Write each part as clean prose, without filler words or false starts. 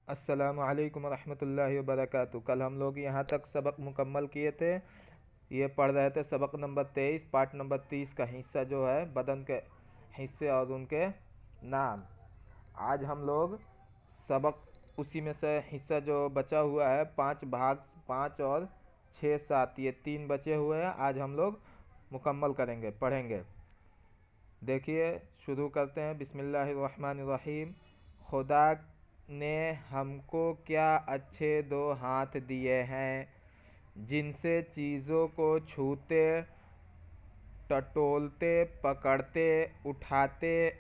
अस्सलामु अलैकुम रहमतुल्लाहि व बरकातुहू। कल हम लोग यहाँ तक सबक मुकम्मल किए थे। ये पढ़ रहे थे सबक नंबर 23 पार्ट नंबर 30 का हिस्सा जो है बदन के हिस्से और उनके नाम। आज हम लोग सबक उसी में से हिस्सा जो बचा हुआ है 5 भाग 5 और 6 7 ये 3 बचे हुए हैं। आज हम लोग मुकम्मल करेंगे, पढ़ेंगे। देखिए शुरू करते हैं। बिस्मिल्लाहिर्रहमानिर्रहीम। खुदा ने हमको क्या अच्छे 2 हाथ दिए हैं, जिनसे चीज़ों को छूते, टटोलते, पकड़ते, उठाते,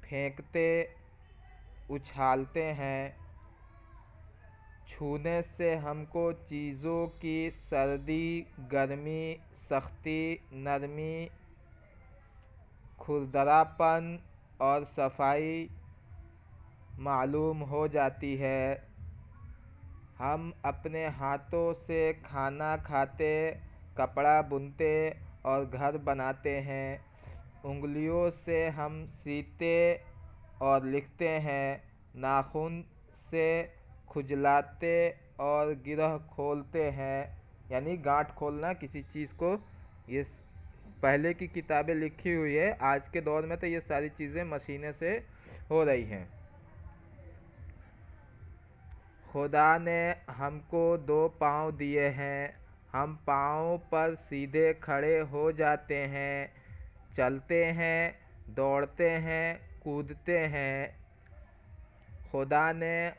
फेंकते, उछालते हैं। छूने से हमको चीज़ों की सर्दी, गर्मी, सख्ती, नरमी, खुरदरापन और सफाई मालूम हो जाती है। हम अपने हाथों से खाना खाते, कपड़ा बुनते और घर बनाते हैं। उंगलियों से हम सीते और लिखते हैं। नाखून से खुजलाते और गिरह खोलते हैं, यानी गांठ खोलना किसी चीज़ को। ये पहले की किताबें लिखी हुई है, आज के दौर में तो ये सारी चीज़ें मशीनें से हो रही हैं। खुदा ने हमको 2 पाँव दिए हैं। हम पाँव पर सीधे खड़े हो जाते हैं, चलते हैं, दौड़ते हैं, कूदते हैं। खुदा ने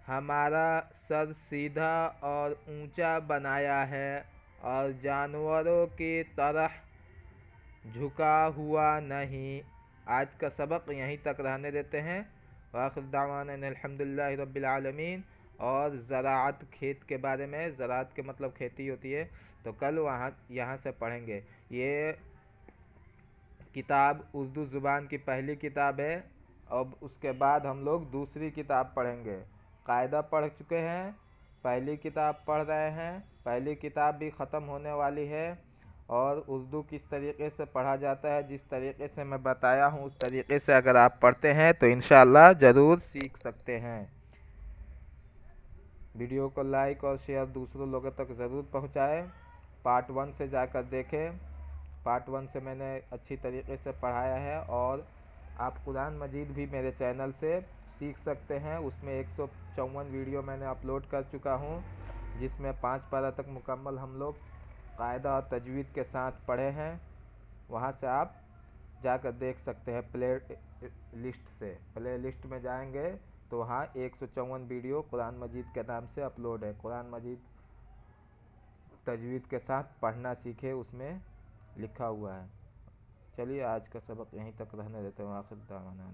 हमारा सर सीधा और ऊंचा बनाया है और जानवरों की तरह झुका हुआ नहीं। आज का सबक यहीं तक रहने देते हैं। वाखिर दावाना अल्हम्दुलिल्लाहि रब्बिल आलमीन। और ज़राअत, खेत के बारे में, ज़राअत के मतलब खेती होती है, तो कल यहाँ से पढ़ेंगे। ये किताब उर्दू ज़ुबान की पहली किताब है। अब उसके बाद हम लोग दूसरी किताब पढ़ेंगे। कायदा पढ़ चुके हैं, पहली किताब पढ़ रहे हैं। पहली किताब भी ख़त्म होने वाली है। और उर्दू किस तरीक़े से पढ़ा जाता है, जिस तरीक़े से मैं बताया हूँ उस तरीक़े से अगर आप पढ़ते हैं तो इंशाअल्लाह ज़रूर सीख सकते हैं। वीडियो को लाइक और शेयर दूसरों लोगों तक ज़रूर पहुँचाएँ। पार्ट 1 से जाकर देखें। पार्ट 1 से मैंने अच्छी तरीक़े से पढ़ाया है। और आप कुरान मजीद भी मेरे चैनल से सीख सकते हैं। उसमें 154 वीडियो मैंने अपलोड कर चुका हूँ, जिसमें 5 पारा तक मुकम्मल हम लोग कायदा और तजवीद के साथ पढ़े हैं। वहाँ से आप जाकर देख सकते हैं। प्ले लिस्ट में जाएंगे तो वहाँ 154 वीडियो कुरान मजीद के नाम से अपलोड है। कुरान मजीद तजवीद के साथ पढ़ना सीखे, उसमें लिखा हुआ है। चलिए आज का सबक यहीं तक रहने देते हैं। आखिर दावाना।